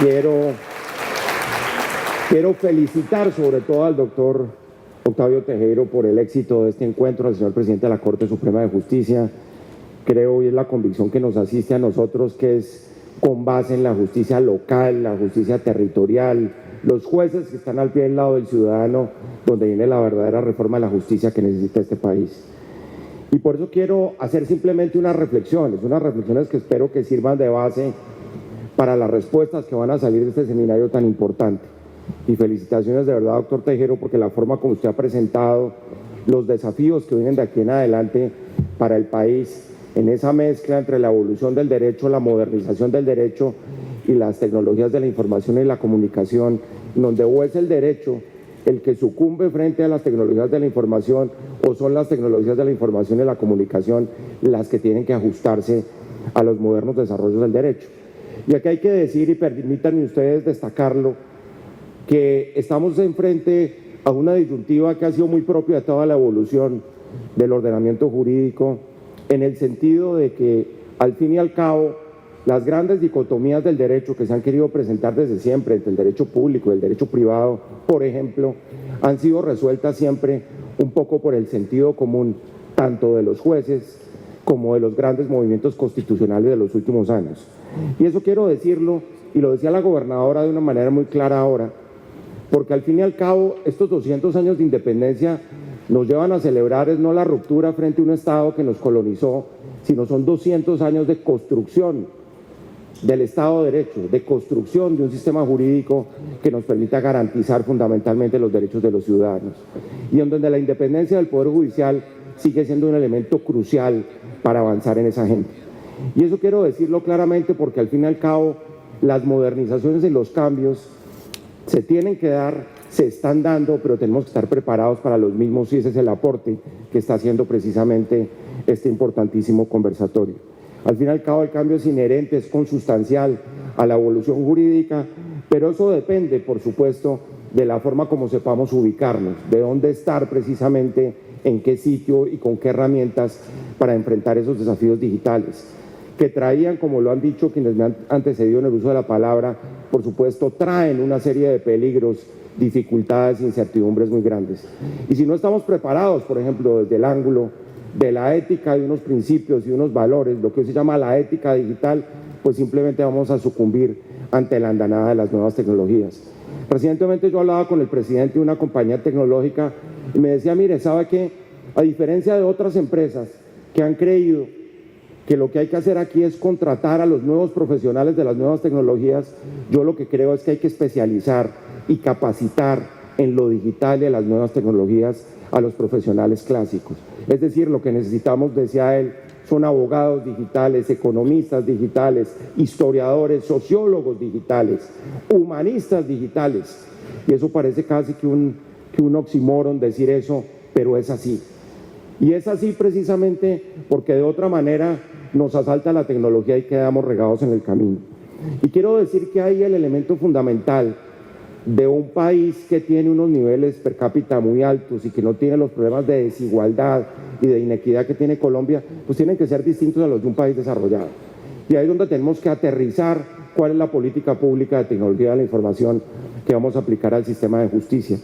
Quiero felicitar sobre todo al doctor Octavio Tejero por el éxito de este encuentro, al señor presidente de la Corte Suprema de Justicia. Creo, y es la convicción que nos asiste a nosotros, que es con base en la justicia local, la justicia territorial, los jueces que están al pie del lado del ciudadano, donde viene la verdadera reforma de la justicia que necesita este país. Y por eso quiero hacer simplemente unas reflexiones que espero que sirvan de base para las respuestas que van a salir de este seminario tan importante. Y felicitaciones de verdad, doctor Tejero, porque la forma como usted ha presentado los desafíos que vienen de aquí en adelante para el país, en esa mezcla entre la evolución del derecho, la modernización del derecho y las tecnologías de la información y la comunicación, donde o es el derecho el que sucumbe frente a las tecnologías de la información, o son las tecnologías de la información y la comunicación las que tienen que ajustarse a los modernos desarrollos del derecho. Y aquí hay que decir, y permítanme ustedes destacarlo, que estamos enfrente a una disyuntiva que ha sido muy propia de toda la evolución del ordenamiento jurídico, en el sentido de que, al fin y al cabo, las grandes dicotomías del derecho que se han querido presentar desde siempre, entre el derecho público y el derecho privado, por ejemplo, han sido resueltas siempre un poco por el sentido común, tanto de los jueces como de los grandes movimientos constitucionales de los últimos años. Y eso quiero decirlo, y lo decía la gobernadora de una manera muy clara ahora, porque al fin y al cabo estos 200 años de independencia nos llevan a celebrar es no la ruptura frente a un Estado que nos colonizó, sino son 200 años de construcción del Estado de Derecho, de construcción de un sistema jurídico que nos permita garantizar fundamentalmente los derechos de los ciudadanos, y en donde la independencia del Poder Judicial sigue siendo un elemento crucial para avanzar en esa agenda. Y eso quiero decirlo claramente porque al fin y al cabo las modernizaciones y los cambios se tienen que dar, se están dando, pero tenemos que estar preparados para los mismos, y ese es el aporte que está haciendo precisamente este importantísimo conversatorio. Al fin y al cabo el cambio es inherente, es consustancial a la evolución jurídica, pero eso depende, por supuesto, de la forma como sepamos ubicarnos, de dónde estar precisamente, en qué sitio y con qué herramientas para enfrentar esos desafíos digitales, que traían, como lo han dicho quienes me han antecedido en el uso de la palabra, por supuesto, traen una serie de peligros, dificultades, incertidumbres muy grandes. Y si no estamos preparados, por ejemplo, desde el ángulo de la ética, de unos principios y unos valores, lo que hoy se llama la ética digital, pues simplemente vamos a sucumbir ante la andanada de las nuevas tecnologías. Recientemente yo hablaba con el presidente de una compañía tecnológica y me decía, mire, ¿sabe qué? A diferencia de otras empresas que han creído que lo que hay que hacer aquí es contratar a los nuevos profesionales de las nuevas tecnologías, yo lo que creo es que hay que especializar y capacitar en lo digital y en las nuevas tecnologías a los profesionales clásicos. Es decir, lo que necesitamos, decía él, son abogados digitales, economistas digitales, historiadores, sociólogos digitales, humanistas digitales. Y eso parece casi que un oxímoron decir eso, pero es así. Y es así precisamente porque de otra manera nos asalta la tecnología y quedamos regados en el camino. Y quiero decir que ahí el elemento fundamental de un país que tiene unos niveles per cápita muy altos y que no tiene los problemas de desigualdad y de inequidad que tiene Colombia, pues tienen que ser distintos a los de un país desarrollado. Y ahí es donde tenemos que aterrizar cuál es la política pública de tecnología de la información que vamos a aplicar al sistema de justicia.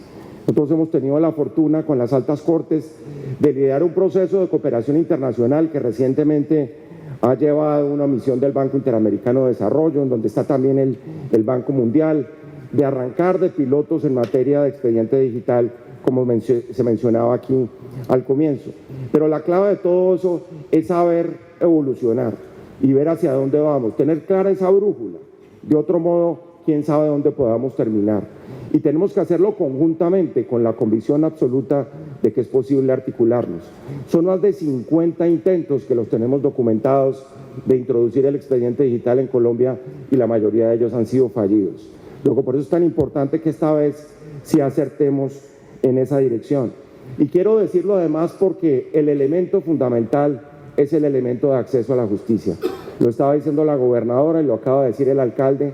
Nosotros hemos tenido la fortuna con las altas cortes de liderar un proceso de cooperación internacional que recientemente ha llevado una misión del Banco Interamericano de Desarrollo, en donde está también el Banco Mundial, de arrancar de pilotos en materia de expediente digital, como se mencionaba aquí al comienzo. Pero la clave de todo eso es saber evolucionar y ver hacia dónde vamos, tener clara esa brújula. De otro modo, quién sabe dónde podamos terminar. Y tenemos que hacerlo conjuntamente con la convicción absoluta de que es posible articularnos. Son más de 50 intentos que los tenemos documentados de introducir el expediente digital en Colombia y la mayoría de ellos han sido fallidos. Luego, por eso es tan importante que esta vez sí acertemos en esa dirección. Y quiero decirlo además porque el elemento fundamental es el elemento de acceso a la justicia. Lo estaba diciendo la gobernadora y lo acaba de decir el alcalde.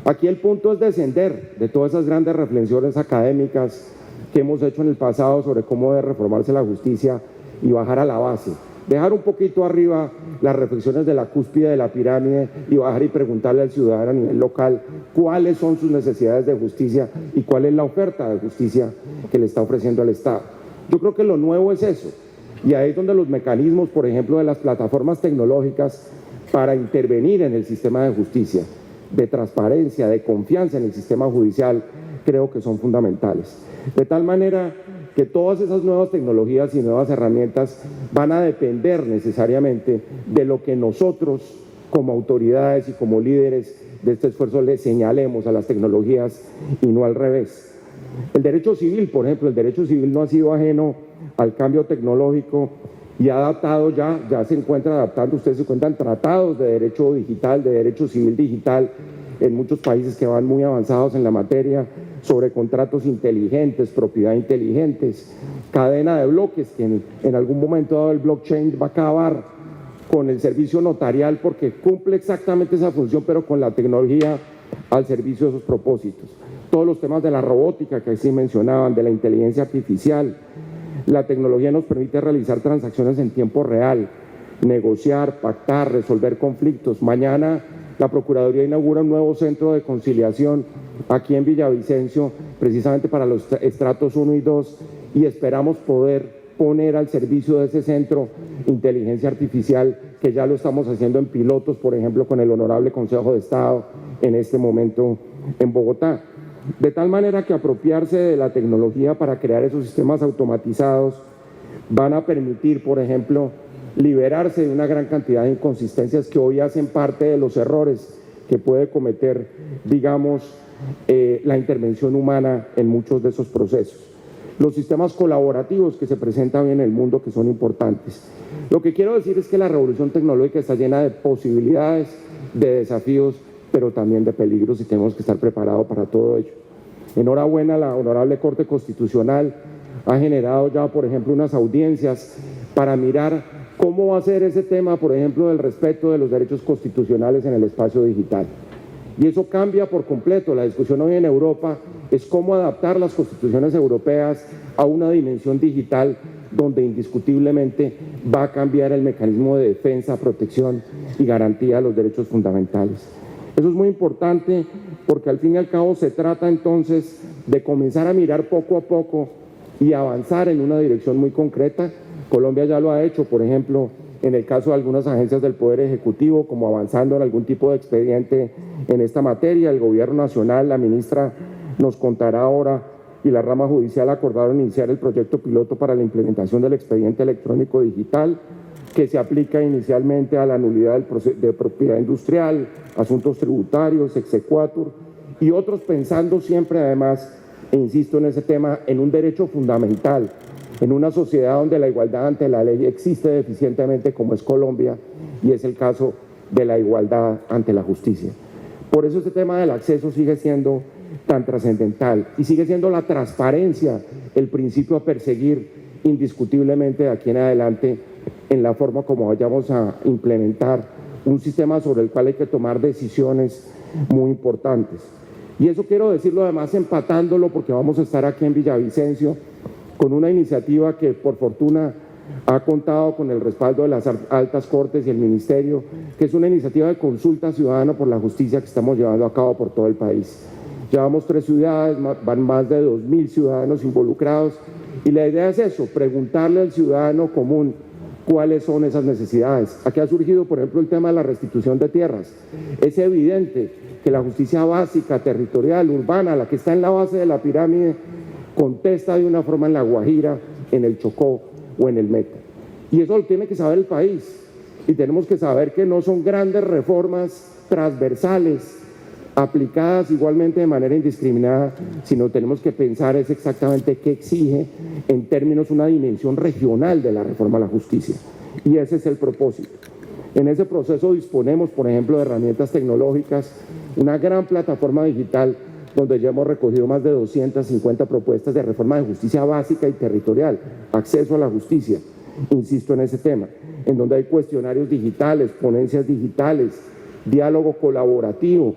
Aquí el punto es descender de todas esas grandes reflexiones académicas que hemos hecho en el pasado sobre cómo debe reformarse la justicia y bajar a la base, dejar un poquito arriba las reflexiones de la cúspide de la pirámide y bajar y preguntarle al ciudadano a nivel local cuáles son sus necesidades de justicia y cuál es la oferta de justicia que le está ofreciendo el Estado. Yo creo que lo nuevo es eso, y ahí es donde los mecanismos, por ejemplo, de las plataformas tecnológicas para intervenir en el sistema de justicia, de transparencia, de confianza en el sistema judicial, creo que son fundamentales. De tal manera que todas esas nuevas tecnologías y nuevas herramientas van a depender necesariamente de lo que nosotros, como autoridades y como líderes de este esfuerzo, le señalemos a las tecnologías y no al revés. El derecho civil, por ejemplo, el derecho civil no ha sido ajeno al cambio tecnológico y ha adaptado ya se encuentra adaptando, ustedes se encuentran tratados de derecho digital, de derecho civil digital, en muchos países que van muy avanzados en la materia, sobre contratos inteligentes, propiedad inteligentes, cadena de bloques, que en algún momento dado el blockchain va a acabar con el servicio notarial porque cumple exactamente esa función, pero con la tecnología al servicio de esos propósitos. Todos los temas de la robótica que sí mencionaban, de la inteligencia artificial, la tecnología nos permite realizar transacciones en tiempo real, negociar, pactar, resolver conflictos. Mañana la Procuraduría inaugura un nuevo centro de conciliación aquí en Villavicencio, precisamente para los estratos 1 y 2, y esperamos poder poner al servicio de ese centro inteligencia artificial, que ya lo estamos haciendo en pilotos, por ejemplo, con el Honorable Consejo de Estado en este momento en Bogotá. De tal manera que apropiarse de la tecnología para crear esos sistemas automatizados van a permitir, por ejemplo, liberarse de una gran cantidad de inconsistencias que hoy hacen parte de los errores que puede cometer, digamos, la intervención humana en muchos de esos procesos. Los sistemas colaborativos que se presentan hoy en el mundo, que son importantes. Lo que quiero decir es que la revolución tecnológica está llena de posibilidades, de desafíos, pero también de peligros, y tenemos que estar preparados para todo ello. Enhorabuena, la Honorable Corte Constitucional ha generado ya, por ejemplo, unas audiencias para mirar cómo va a ser ese tema, por ejemplo, del respeto de los derechos constitucionales en el espacio digital. Y eso cambia por completo. La discusión hoy en Europa es cómo adaptar las constituciones europeas a una dimensión digital donde indiscutiblemente va a cambiar el mecanismo de defensa, protección y garantía de los derechos fundamentales. Eso es muy importante porque al fin y al cabo se trata entonces de comenzar a mirar poco a poco y avanzar en una dirección muy concreta. Colombia ya lo ha hecho, por ejemplo, en el caso de algunas agencias del Poder Ejecutivo, como avanzando en algún tipo de expediente en esta materia. El Gobierno Nacional, la ministra nos contará ahora, y la rama judicial acordaron iniciar el proyecto piloto para la implementación del expediente electrónico digital, que se aplica inicialmente a la nulidad de propiedad industrial, asuntos tributarios, exequatur y otros, pensando siempre además, e insisto en ese tema, en un derecho fundamental, en una sociedad donde la igualdad ante la ley existe deficientemente como es Colombia, y es el caso de la igualdad ante la justicia. Por eso este tema del acceso sigue siendo tan trascendental y sigue siendo la transparencia el principio a perseguir indiscutiblemente de aquí en adelante en la forma como vayamos a implementar un sistema sobre el cual hay que tomar decisiones muy importantes. Y eso quiero decirlo además empatándolo, porque vamos a estar aquí en Villavicencio con una iniciativa que por fortuna ha contado con el respaldo de las altas cortes y el ministerio, que es una iniciativa de consulta ciudadana por la justicia que estamos llevando a cabo por todo el país. Llevamos 3 ciudades, van más de 2.000 ciudadanos involucrados, y la idea es eso, preguntarle al ciudadano común cuáles son esas necesidades. Aquí ha surgido, por ejemplo, el tema de la restitución de tierras. Es evidente que la justicia básica, territorial, urbana, la que está en la base de la pirámide, contesta de una forma en La Guajira, en el Chocó o en el Meta. Y eso lo tiene que saber el país. Y tenemos que saber que no son grandes reformas transversales, aplicadas igualmente de manera indiscriminada, sino tenemos que pensar es exactamente qué exige en términos una dimensión regional de la reforma a la justicia. Y ese es el propósito. En ese proceso disponemos, por ejemplo, de herramientas tecnológicas, una gran plataforma digital donde ya hemos recogido más de 250 propuestas de reforma de justicia básica y territorial, acceso a la justicia, insisto en ese tema, en donde hay cuestionarios digitales, ponencias digitales, diálogo colaborativo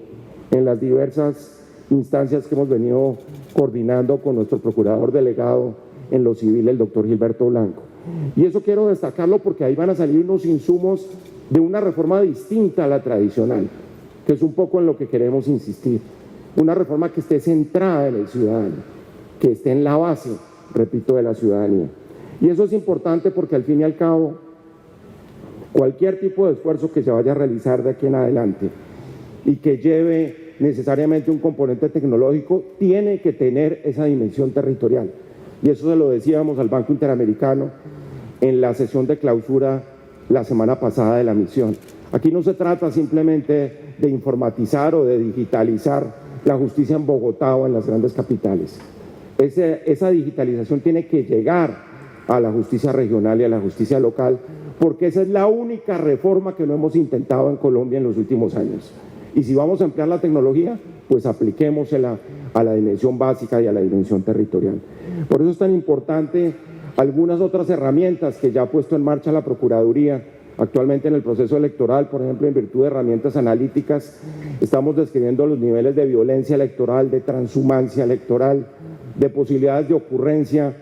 en las diversas instancias que hemos venido coordinando con nuestro procurador delegado en lo civil, el doctor Gilberto Blanco. Y eso quiero destacarlo porque ahí van a salir unos insumos de una reforma distinta a la tradicional, que es un poco en lo que queremos insistir. Una reforma que esté centrada en el ciudadano, que esté en la base, repito, de la ciudadanía. Y eso es importante porque al fin y al cabo, cualquier tipo de esfuerzo que se vaya a realizar de aquí en adelante y que lleve necesariamente un componente tecnológico, tiene que tener esa dimensión territorial. Y eso se lo decíamos al Banco Interamericano en la sesión de clausura la semana pasada de la misión. Aquí no se trata simplemente de informatizar o de digitalizar la justicia en Bogotá o en las grandes capitales. Esa digitalización tiene que llegar a la justicia regional y a la justicia local, porque esa es la única reforma que no hemos intentado en Colombia en los últimos años. Y si vamos a emplear la tecnología, pues apliquémosla a la dimensión básica y a la dimensión territorial. Por eso es tan importante algunas otras herramientas que ya ha puesto en marcha la Procuraduría actualmente en el proceso electoral. Por ejemplo, en virtud de herramientas analíticas, estamos describiendo los niveles de violencia electoral, de transhumancia electoral, de posibilidades de ocurrencia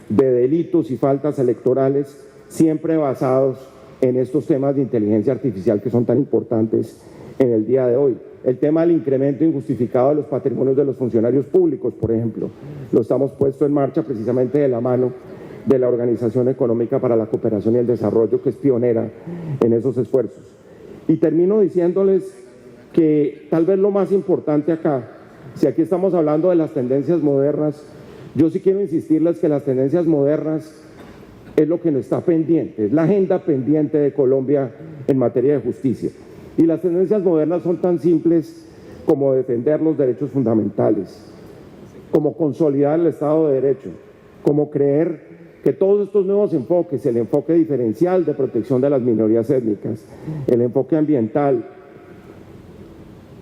de delitos y faltas electorales, siempre basados en estos temas de inteligencia artificial que son tan importantes en el día de hoy. El tema del incremento injustificado de los patrimonios de los funcionarios públicos, por ejemplo, lo estamos puesto en marcha precisamente de la mano de la Organización Económica para la Cooperación y el Desarrollo, que es pionera en esos esfuerzos. Y termino diciéndoles que tal vez lo más importante acá, si aquí estamos hablando de las tendencias modernas, yo sí quiero insistirles que las tendencias modernas es lo que no está pendiente, es la agenda pendiente de Colombia en materia de justicia. Y las tendencias modernas son tan simples como defender los derechos fundamentales, como consolidar el Estado de Derecho, como creer que todos estos nuevos enfoques, el enfoque diferencial de protección de las minorías étnicas, el enfoque ambiental,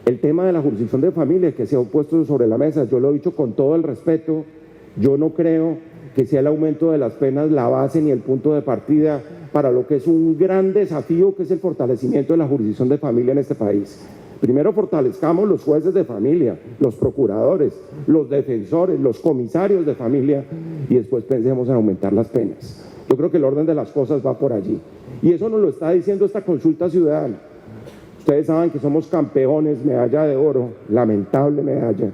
el tema de la jurisdicción de familia que se ha puesto sobre la mesa, yo lo he dicho con todo el respeto, yo no creo que sea el aumento de las penas la base ni el punto de partida para lo que es un gran desafío, que es el fortalecimiento de la jurisdicción de familia en este país. Primero fortalezcamos los jueces de familia, los procuradores, los defensores, los comisarios de familia, y después pensemos en aumentar las penas. Yo creo que el orden de las cosas va por allí. Y eso nos lo está diciendo esta consulta ciudadana. Ustedes saben que somos campeones, medalla de oro, lamentable medalla,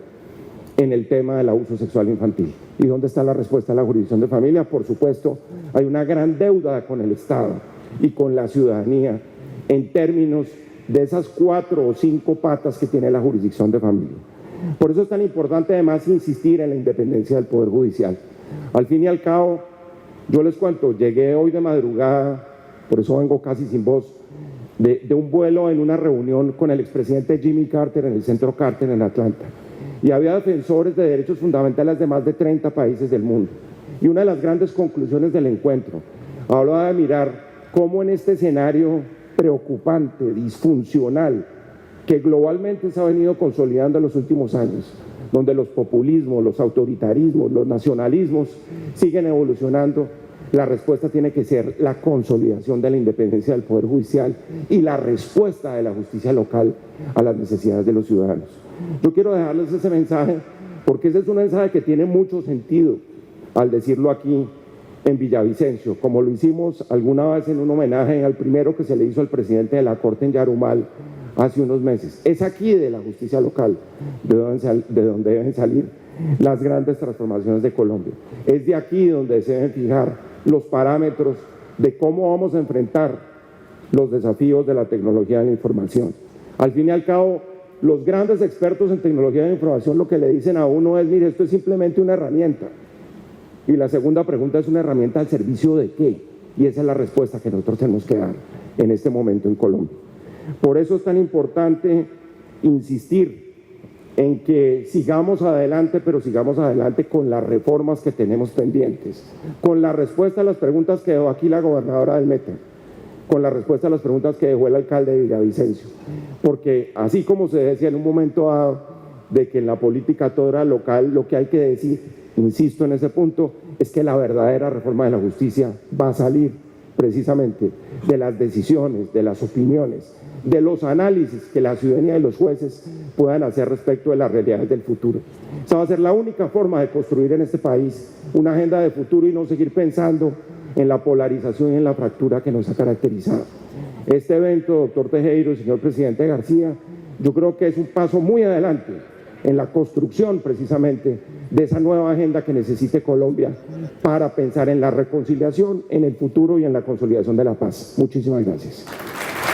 en el tema del abuso sexual infantil. ¿Y dónde está la respuesta a la jurisdicción de familia? Por supuesto, hay una gran deuda con el Estado y con la ciudadanía en términos de esas 4 o 5 patas que tiene la jurisdicción de familia. Por eso es tan importante además insistir en la independencia del Poder Judicial. Al fin y al cabo, yo les cuento, llegué hoy de madrugada, por eso vengo casi sin voz, de un vuelo en una reunión con el expresidente Jimmy Carter en el Centro Carter en Atlanta. Y había defensores de derechos fundamentales de más de 30 países del mundo. Y una de las grandes conclusiones del encuentro hablaba de mirar cómo en este escenario preocupante, disfuncional, que globalmente se ha venido consolidando en los últimos años, donde los populismos, los autoritarismos, los nacionalismos siguen evolucionando, la respuesta tiene que ser la consolidación de la independencia del Poder Judicial y la respuesta de la justicia local a las necesidades de los ciudadanos. Yo quiero dejarles ese mensaje porque ese es un mensaje que tiene mucho sentido al decirlo aquí en Villavicencio, como lo hicimos alguna vez en un homenaje al primero que se le hizo al presidente de la Corte en Yarumal hace unos meses. Es aquí de la justicia local de donde deben salir las grandes transformaciones de Colombia. Es de aquí donde se deben fijar los parámetros de cómo vamos a enfrentar los desafíos de la tecnología de la información. Al fin y al cabo, los grandes expertos en tecnología de la información lo que le dicen a uno es, mire, esto es simplemente una herramienta. Y la segunda pregunta es, ¿una herramienta al servicio de qué? Y esa es la respuesta que nosotros tenemos que dar en este momento en Colombia. Por eso es tan importante insistir en que sigamos adelante, pero sigamos adelante con las reformas que tenemos pendientes, con la respuesta a las preguntas que dejó aquí la gobernadora del Meta, con la respuesta a las preguntas que dejó el alcalde de Villavicencio, porque así como se decía en un momento dado de que en la política toda local lo que hay que decir, insisto en ese punto, es que la verdadera reforma de la justicia va a salir precisamente de las decisiones, de las opiniones, de los análisis que la ciudadanía y los jueces puedan hacer respecto de las realidades del futuro. Esa va a ser la única forma de construir en este país una agenda de futuro y no seguir pensando en la polarización y en la fractura que nos ha caracterizado. Este evento, doctor Tejero y señor presidente García, yo creo que es un paso muy adelante en la construcción precisamente de esa nueva agenda que necesite Colombia para pensar en la reconciliación, en el futuro y en la consolidación de la paz. Muchísimas gracias.